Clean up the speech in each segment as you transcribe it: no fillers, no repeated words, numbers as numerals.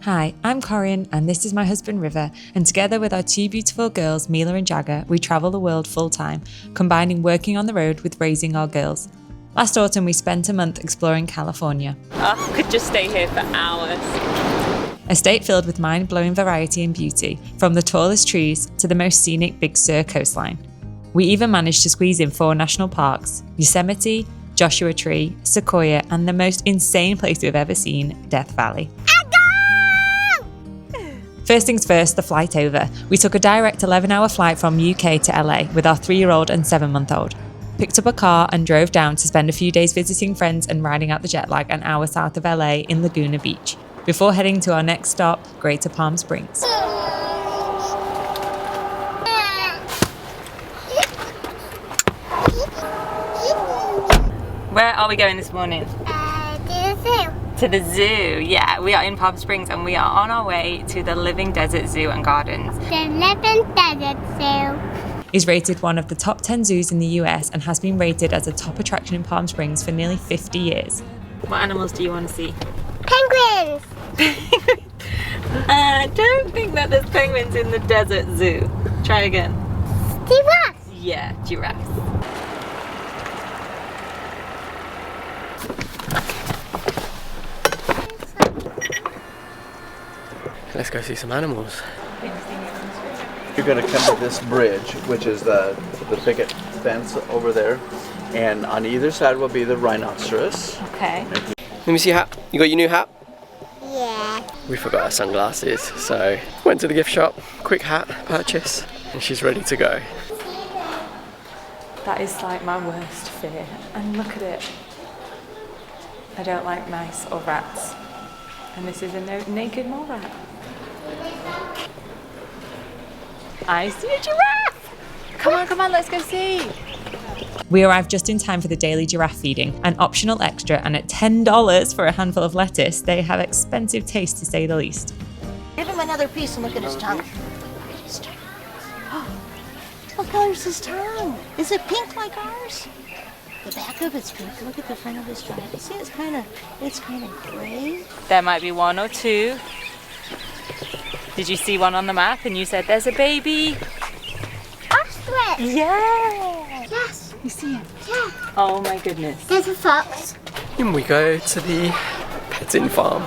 Hi, I'm Corinne and this is my husband River, and together with our two beautiful girls, Mila and Jagger, we travel the world full-time, combining working on the road with raising our girls. Last autumn we spent a month exploring California. I could just stay here for hours. A state filled with mind-blowing variety and beauty, from the tallest trees to the most scenic Big Sur coastline. We even managed to squeeze in 4 national parks: Yosemite, Joshua Tree, Sequoia, and the most insane place we've ever seen, Death Valley. First things first, the flight over. We took a direct 11-hour flight from UK to LA with our 3-year-old and 7-month-old. Picked up a car and drove down to spend a few days visiting friends and riding out the jet lag an hour south of LA in Laguna Beach, before heading to our next stop, Greater Palm Springs. Where are we going this morning? To the zoo. Yeah, we are in Palm Springs and we are on our way to the Living Desert Zoo and Gardens. The Living Desert Zoo Is rated one of the top 10 zoos in the US and has been rated as a top attraction in Palm Springs for nearly 50 years. What animals do you want to see? Penguins. I don't think that there's penguins in the desert zoo. Try again. Giraffes. Yeah, giraffes. Let's go see some animals. You're going to come to this bridge, which is the picket fence over there, and on either side will be the rhinoceros. Okay. Let me see your hat. You got your new hat? Yeah. We forgot our sunglasses, so went to the gift shop, quick hat purchase, and she's ready to go. That is like my worst fear. And look at it. I don't like mice or rats. And this is a naked mole rat. I see a giraffe! Come on, let's go see. We arrived just in time for the daily giraffe feeding, an optional extra, and at $10 for a handful of lettuce, they have expensive taste to say the least. Give him another piece and look at his tongue. Look at his tongue. Oh, what color's his tongue? Is it pink like ours? The back of it's pink. Look at the front of his tongue. See, it's kind of gray. There might be 1 or 2. Did you see one on the map and you said there's a baby? Ostrich. Yeah. Yes. You see him? Yeah. Oh my goodness. There's a fox. And we go to the petting farm.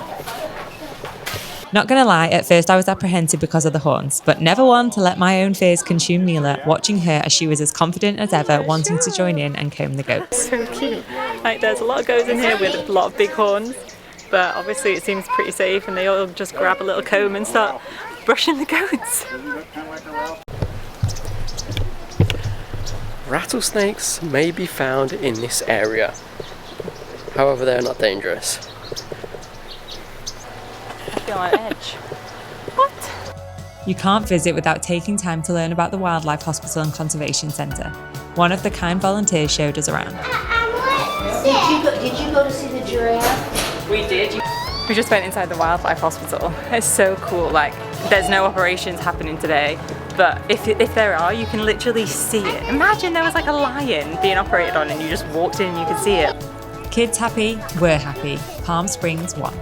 Not gonna lie, at first I was apprehensive because of the horns, but never one to let my own fears consume Mila, watching her as she was as confident as ever, wanting to join in and comb the goats. So cute. Like there's a lot of goats in here with a lot of big horns, but obviously it seems pretty safe and they all just grab a little comb and start brushing the goats. Rattlesnakes may be found in this area. However, they're not dangerous. I feel on edge. What? You can't visit without taking time to learn about the Wildlife Hospital and Conservation Centre. One of the kind volunteers showed us around. Did you go to see the giraffe? We did. We just went inside the wildlife hospital. It's so cool. Like, there's no operations happening today, but if there are, you can literally see it. Imagine there was like a lion being operated on and you just walked in and you could see it. Kids happy, we're happy. Palm Springs won.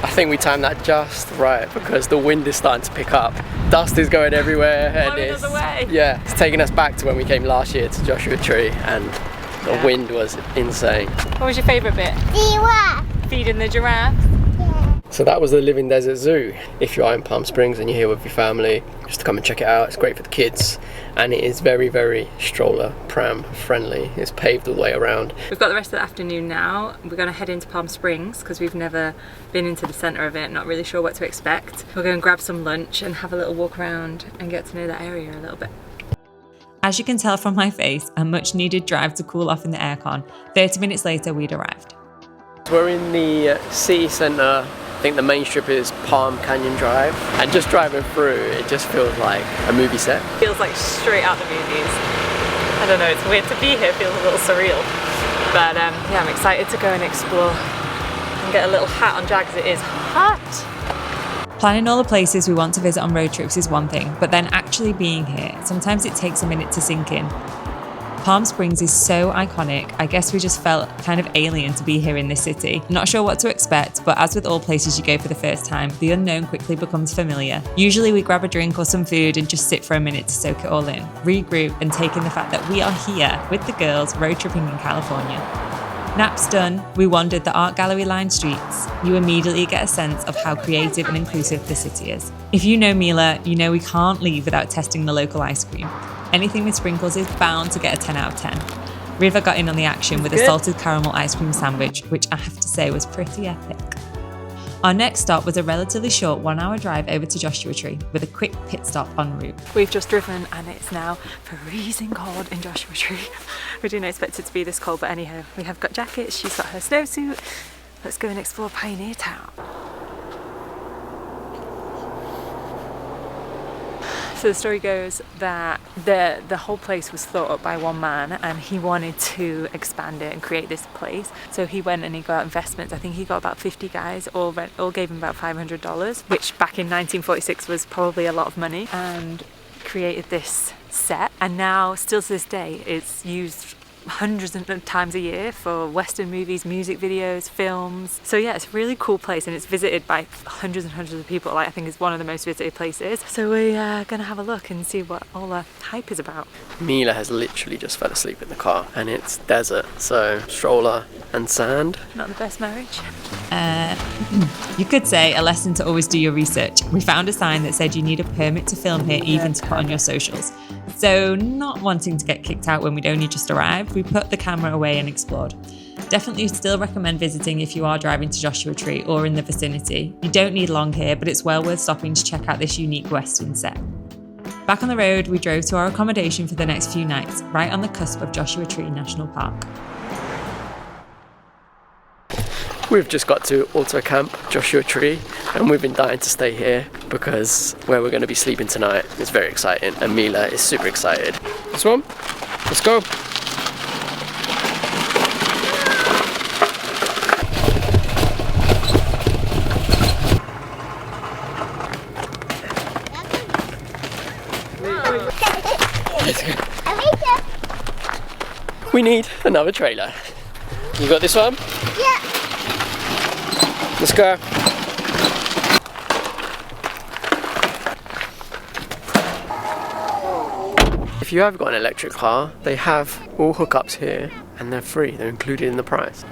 I think we timed that just right because the wind is starting to pick up. Dust is going everywhere and Blowing us away. it's taking us back to when we came last year to Joshua Tree, and the wind was insane. What was your favourite bit? Giraffe. Feeding the giraffe. So that was the Living Desert Zoo. If you are in Palm Springs and you're here with your family, just come and check it out. It's great for the kids and it is very, very stroller pram friendly. It's paved all the way around. We've got the rest of the afternoon now. We're going to head into Palm Springs because we've never been into the centre of it, not really sure what to expect. We're going to grab some lunch and have a little walk around and get to know the area a little bit. As you can tell from my face, a much needed drive to cool off in the aircon. 30 minutes later, we'd arrived. We're in the city centre. I think the main strip is Palm Canyon Drive, and just driving through it just feels like a movie set. Feels like straight out the movies. I don't know, it's weird to be here, feels a little surreal. But yeah, I'm excited to go and explore and get a little hat on Jags. It is hot. Planning all the places we want to visit on road trips is one thing, but then actually being here, sometimes it takes a minute to sink in. Palm Springs is so iconic. I guess we just felt kind of alien to be here in this city. Not sure what to expect, but as with all places you go for the first time, the unknown quickly becomes familiar. Usually we grab a drink or some food and just sit for a minute to soak it all in, regroup and take in the fact that we are here with the girls road tripping in California. Naps done, we wandered the art gallery lined streets. You immediately get a sense of how creative and inclusive the city is. If you know Mila, you know we can't leave without testing the local ice cream. Anything with sprinkles is bound to get a 10 out of 10. River got in on the action with a salted caramel ice cream sandwich, which I have to say was pretty epic. Our next stop was a relatively short 1 hour drive over to Joshua Tree with a quick pit stop en route. We've just driven and it's now freezing cold in Joshua Tree. We didn't expect it to be this cold, but anyhow, we have got jackets, she's got her snowsuit. Let's go and explore Pioneer Town. So the story goes that the whole place was thought up by one man and he wanted to expand it and create this place. So he went and he got investments. I think he got about 50 guys, all gave him about $500, which back in 1946 was probably a lot of money, and created this set. And now, still to this day, it's used hundreds of times a year for Western movies, music videos, films. So yeah, it's a really cool place and it's visited by hundreds and hundreds of people. Like, I think it's one of the most visited places. So we're gonna have a look and see what all the hype is about. Mila has literally just fell asleep in the car and it's desert, so stroller and sand. Not the best marriage. You could say a lesson to always do your research. We found a sign that said you need a permit to film here, even to put on your socials. So not wanting to get kicked out when we'd only just arrived, we put the camera away and explored. Definitely still recommend visiting if you are driving to Joshua Tree or in the vicinity. You don't need long here, but it's well worth stopping to check out this unique Western set. Back on the road, we drove to our accommodation for the next few nights, right on the cusp of Joshua Tree National Park. We've just got to Auto Camp Joshua Tree and we've been dying to stay here because where we're going to be sleeping tonight is very exciting and Mila is super excited. This one? Let's go. We need another trailer. You got this one? Yeah. Let's go. If you have got an electric car, they have all hookups here and they're free, they're included in the price.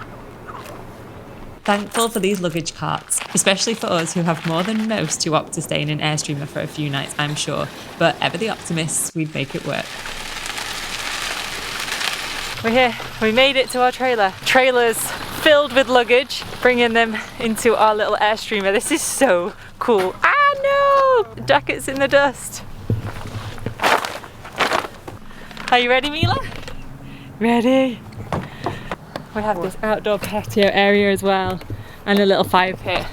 Thankful for these luggage carts, especially for us who have more than most who opt to stay in an Airstreamer for a few nights, I'm sure. But ever the optimists, we'd make it work. We're here, we made it to our trailer. Trailers filled with luggage, bringing them into our little Airstreamer. This is so cool. Ah no! Jackets in the dust. Are you ready, Mila? Ready? We have this outdoor patio area as well, and a little fire pit.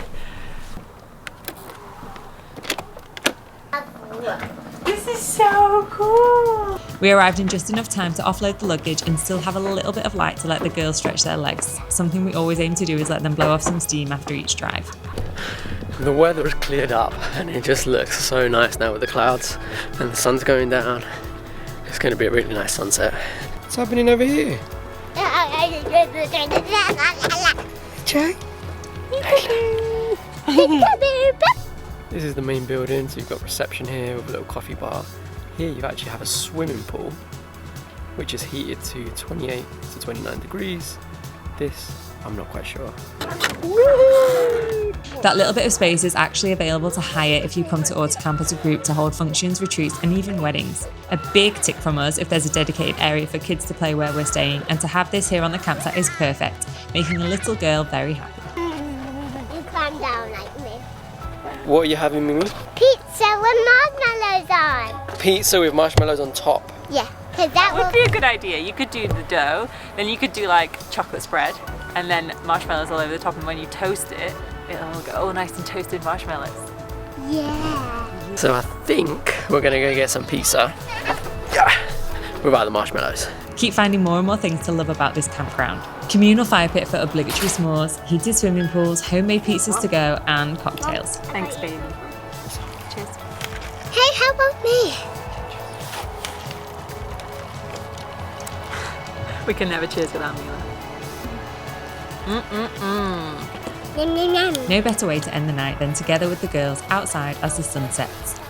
This is so cool! We arrived in just enough time to offload the luggage and still have a little bit of light to let the girls stretch their legs. Something we always aim to do is let them blow off some steam after each drive. The weather has cleared up and it just looks so nice now with the clouds and the sun's going down. It's going to be a really nice sunset. What's happening over here? Jack? This is the main building, so you've got reception here with a little coffee bar. Here you actually have a swimming pool, which is heated to 28 to 29 degrees. This, I'm not quite sure. That little bit of space is actually available to hire if you come to Autocamp as a group to hold functions, retreats and even weddings. A big tick from us if there's a dedicated area for kids to play where we're staying, and to have this here on the campsite is perfect, making a little girl very happy. You climb down like me. What are you having, Mimi? Pizza with marshmallows on. Pizza with marshmallows on top. Yeah, because that Would will be a good idea. You could do the dough, then you could do like chocolate spread, and then marshmallows all over the top, and when you toast it, it'll go all nice and toasted marshmallows. Yeah. So I think we're gonna go get some pizza. Yeah, without the marshmallows. Keep finding more and more things to love about this campground. Communal fire pit for obligatory s'mores, heated swimming pools, homemade pizzas to go, and cocktails. Thanks, baby. Cheers. Hey, how about me? We can never cheers without Mila. Yum, yum, yum. No better way to end the night than together with the girls outside as the sun sets.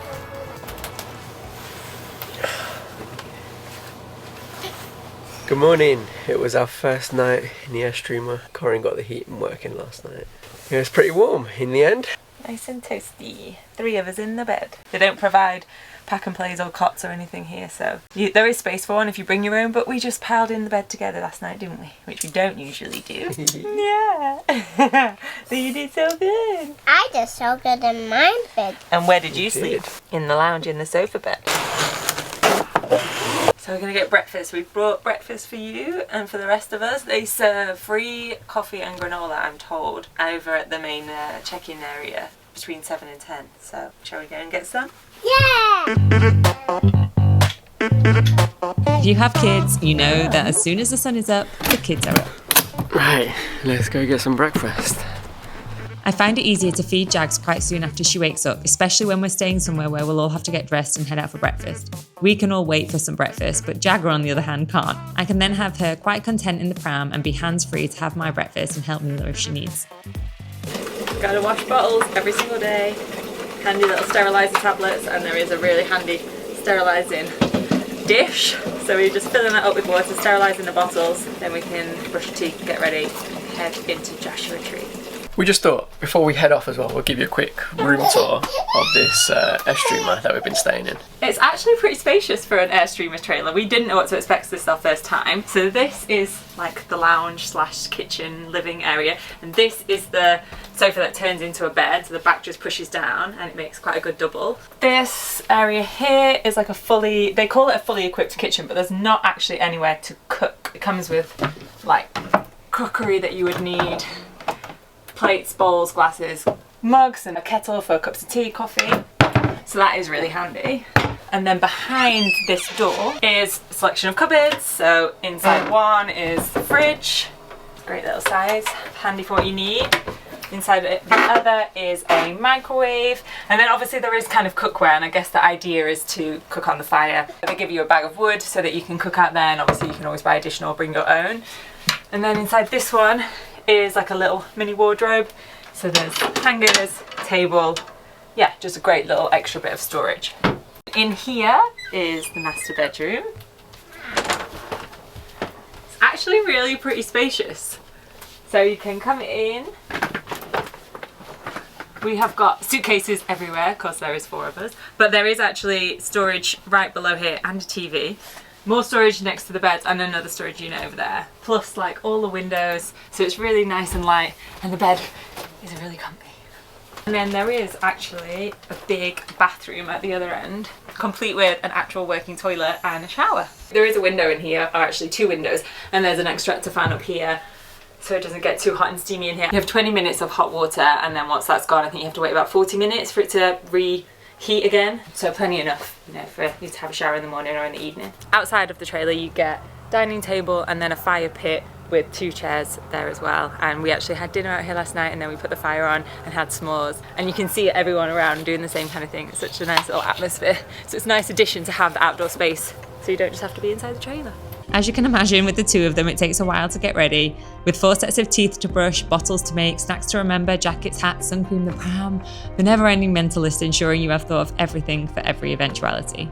Good morning. It was our first night in the Airstreamer. Corin got the heating working last night. It was pretty warm in the end. Nice and toasty. 3 of us in the bed. They don't provide pack and plays or cots or anything here, so there is space for one if you bring your own, but we just piled in the bed together last night, didn't we? Which we don't usually do. Yeah. So you did so good. I did so good in my bed. And where did you You sleep? did. In the lounge, in the sofa bed. So we're going to get breakfast. We've brought breakfast for you and for the rest of us. They serve free coffee and granola, I'm told, over at the main check-in area between 7 and 10. So shall we go and get some? Yeah! If you have kids, you know that as soon as the sun is up, the kids are up. Right, let's go get some breakfast. I find it easier to feed Jags quite soon after she wakes up, especially when we're staying somewhere where we'll all have to get dressed and head out for breakfast. We can all wait for some breakfast, but Jagger on the other hand can't. I can then have her quite content in the pram and be hands-free to have my breakfast and help Mila if she needs. Gotta wash bottles every single day. Handy little sterilizer tablets, and there is a really handy sterilising dish. So we're just filling that up with water, sterilising the bottles, then we can brush our teeth, get ready, head into Joshua Tree. We just thought, before we head off as well, we'll give you a quick room tour of this Airstreamer that we've been staying in. It's actually pretty spacious for an Airstreamer trailer. We didn't know what to expect this our first time. So this is like the lounge / kitchen living area, and this is the sofa that turns into a bed, so the back just pushes down and it makes quite a good double. This area here is like they call it a fully equipped kitchen, but there's not actually anywhere to cook. It comes with like crockery that you would need, plates, bowls, glasses, mugs, and a kettle for cups of tea, coffee. So that is really handy. And then behind this door is a selection of cupboards. So inside one is the fridge, great little size, handy for what you need. Inside the other is a microwave, and then obviously there is kind of cookware, and I guess the idea is to cook on the fire. They give you a bag of wood so that you can cook out there, and obviously you can always buy additional or bring your own. And then inside this one is like a little mini wardrobe, so there's hangers, table, yeah, just a great little extra bit of storage. In here is the master bedroom. It's actually really pretty spacious, so you can come in. We have got suitcases everywhere, of course there is 4 of us, but there is actually storage right below here and a TV. More storage next to the beds and another storage unit over there. Plus like all the windows, so it's really nice and light, and the bed is really comfy. And then there is actually a big bathroom at the other end, complete with an actual working toilet and a shower. There is a window in here, or actually 2 windows, and there's an extractor fan up here, so it doesn't get too hot and steamy in here. You have 20 minutes of hot water, and then once that's gone, I think you have to wait about 40 minutes for it to reheat again. So plenty enough, you know, for you to have a shower in the morning or in the evening. Outside of the trailer, you get dining table and then a fire pit with 2 chairs there as well. And we actually had dinner out here last night, and then we put the fire on and had s'mores. And you can see everyone around doing the same kind of thing. It's such a nice little atmosphere. So it's a nice addition to have the outdoor space, so you don't just have to be inside the trailer. As you can imagine, with the 2 of them, it takes a while to get ready. With 4 sets of teeth to brush, bottles to make, snacks to remember, jackets, hats, sun cream, the pram, the never-ending mental list ensuring you have thought of everything for every eventuality.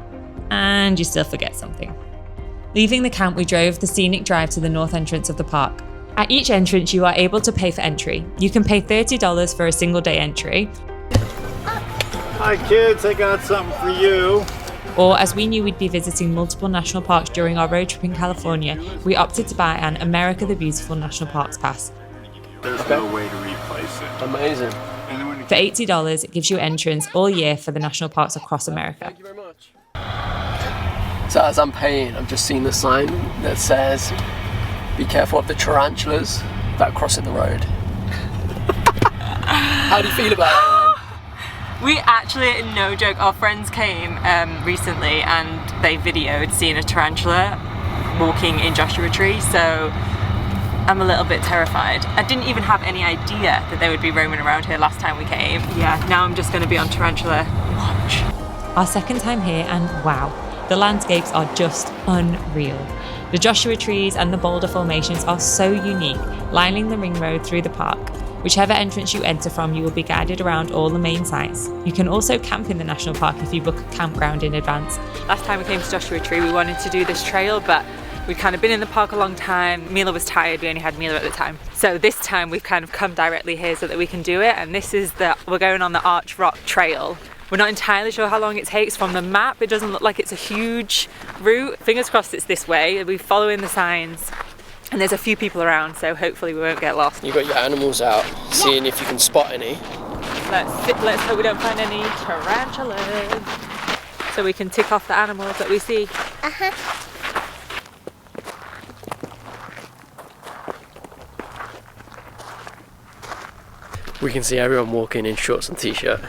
And you still forget something. Leaving the camp, we drove the scenic drive to the north entrance of the park. At each entrance, you are able to pay for entry. You can pay $30 for a single day entry. Hi kids, I got something for you. Or, as we knew we'd be visiting multiple national parks during our road trip in California, we opted to buy an America the Beautiful National Parks Pass. There's no way to replace it. Amazing. For $80, it gives you entrance all year for the national parks across America. Thank you very much. So as I'm paying, I've just seen the sign that says, "Be careful of the tarantulas that are crossing the road." How do you feel about it? We actually, no joke, our friends came recently and they videoed seeing a tarantula walking in Joshua Tree, so I'm a little bit terrified. I didn't even have any idea that they would be roaming around here last time we came. Yeah, now I'm just going to be on tarantula watch. Our second time here, and wow, The landscapes are just unreal. The Joshua trees and the boulder formations are so unique, lining the ring road through the park. Whichever entrance you enter from, you will be guided around all the main sites. You can also camp in the national park if you book a campground in advance. Last time we came to Joshua Tree, we wanted to do this trail, but we'd kind of been in the park a long time. Mila was tired, we only had Mila at the time. So this time we've kind of come directly here so that we can do it. And this is we're going on the Arch Rock Trail. We're not entirely sure how long it takes. From the map, it doesn't look like it's a huge route. Fingers crossed it's this way. We're following the signs. And there's a few people around, so hopefully we won't get lost. You've got your animals out, seeing if you can spot any. Let's hope we don't find any tarantulas. So we can tick off the animals that we see. We can see everyone walking in shorts and t-shirt.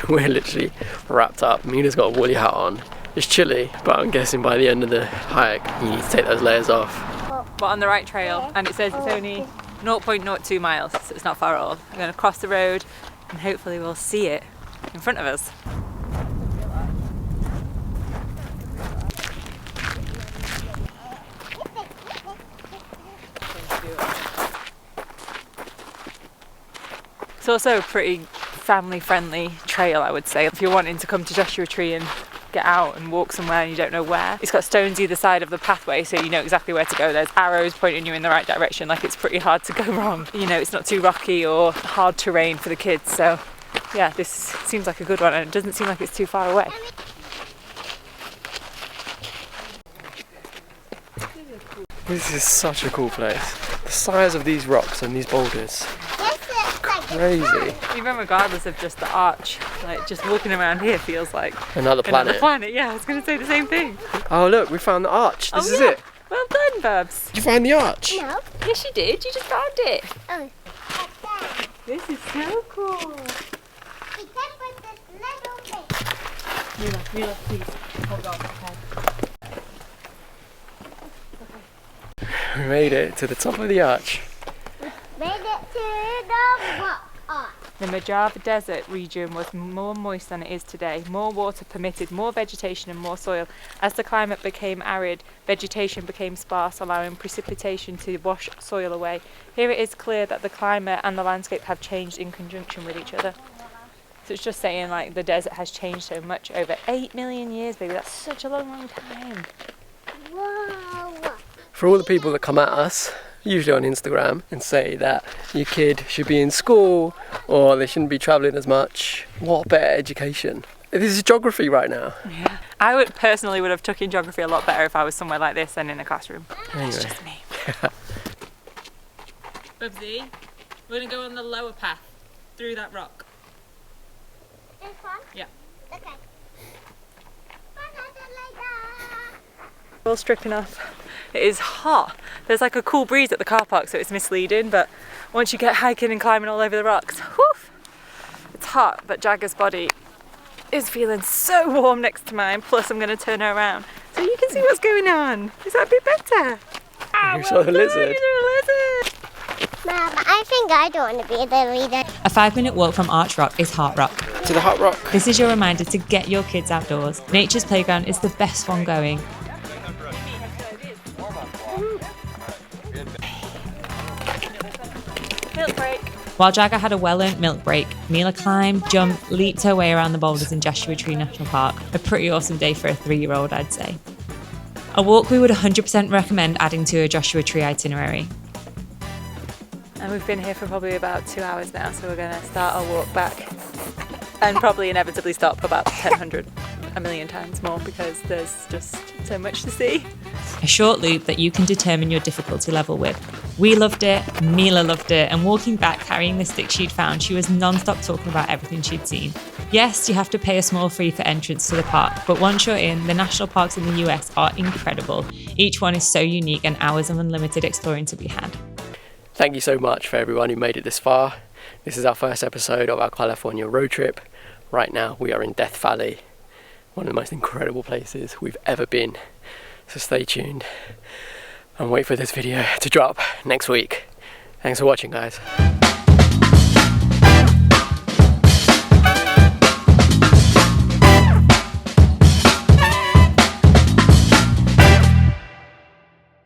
We're literally wrapped up. Mina's got a woolly hat on. It's chilly, but I'm guessing by the end of the hike, you need to take those layers off. We're on the right trail, and it says it's only 0.02 miles, so it's not far at all. We're going to cross the road, and hopefully we'll see it in front of us. It's also a pretty family-friendly trail, I would say. If you're wanting to come to Joshua Tree and get out and walk somewhere and you don't know where. It's got stones either side of the pathway, so you know exactly where to go. There's arrows pointing you in the right direction, like it's pretty hard to go wrong. You know, it's not too rocky or hard terrain for the kids, so yeah, this seems like a good one, and it doesn't seem like it's too far away. This is such a cool place. The size of these rocks and these boulders, crazy. Even regardless of just the arch, like just walking around here feels like Another planet. Another planet, yeah, I was going to say the same thing. Oh look, we found the arch. This is it. Well done, Babs. Did you find the arch? No. Yes, you did. You just found it. Oh. This is so cool. Except for this little bit. Mila, please. Hold on. Okay. We made it to the top of the arch. Made it to the rock. The Mojave Desert region was more moist than it is today. More water permitted more vegetation and more soil. As the climate became arid, vegetation became sparse, allowing precipitation to wash soil away. Here it is clear that the climate and the landscape have changed in conjunction with each other. So it's just saying like the desert has changed so much over 8 million years, baby. That's such a long, long time. Whoa. For all the people that come at us, usually on Instagram, and say that your kid should be in school or they shouldn't be travelling as much, what better education? This is geography right now. Yeah. I would personally would have taken geography a lot better if I was somewhere like this than in a classroom. Anyway. It's just me. Bubsy, we're going to go on the lower path through that rock. This one? Yeah. Okay. All stricken off. It is hot. There's like a cool breeze at the car park, so it's misleading, but once you get hiking and climbing all over the rocks, whew, it's hot, but Jagger's body is feeling so warm next to mine, plus I'm going to turn her around so you can see what's going on. Is that a bit better? You saw the lizard. Mom, I think I don't want to be the leader. A 5-minute walk from Arch Rock is Heart Rock. To the hot rock. This is your reminder to get your kids outdoors. Nature's Playground is the best one going. Milk break. While Jagger had a well-earned milk break, Mila climbed, jumped, leaped her way around the boulders in Joshua Tree National Park. A pretty awesome day for a 3-year-old, I'd say. A walk we would 100% recommend adding to a Joshua Tree itinerary. And we've been here for probably about 2 hours now, so we're going to start our walk back and probably inevitably stop about 100 a million times more because there's just so much to see. A short loop that you can determine your difficulty level with. We loved it, Mila loved it, and walking back carrying the stick she'd found, she was non-stop talking about everything she'd seen. Yes, you have to pay a small fee for entrance to the park, but once you're in, the national parks in the US are incredible. Each one is so unique and hours of unlimited exploring to be had. Thank you so much for everyone who made it this far. This is our first episode of our California road trip. Right now we are in Death Valley, one of the most incredible places we've ever been. So stay tuned and wait for this video to drop next week. Thanks for watching, guys.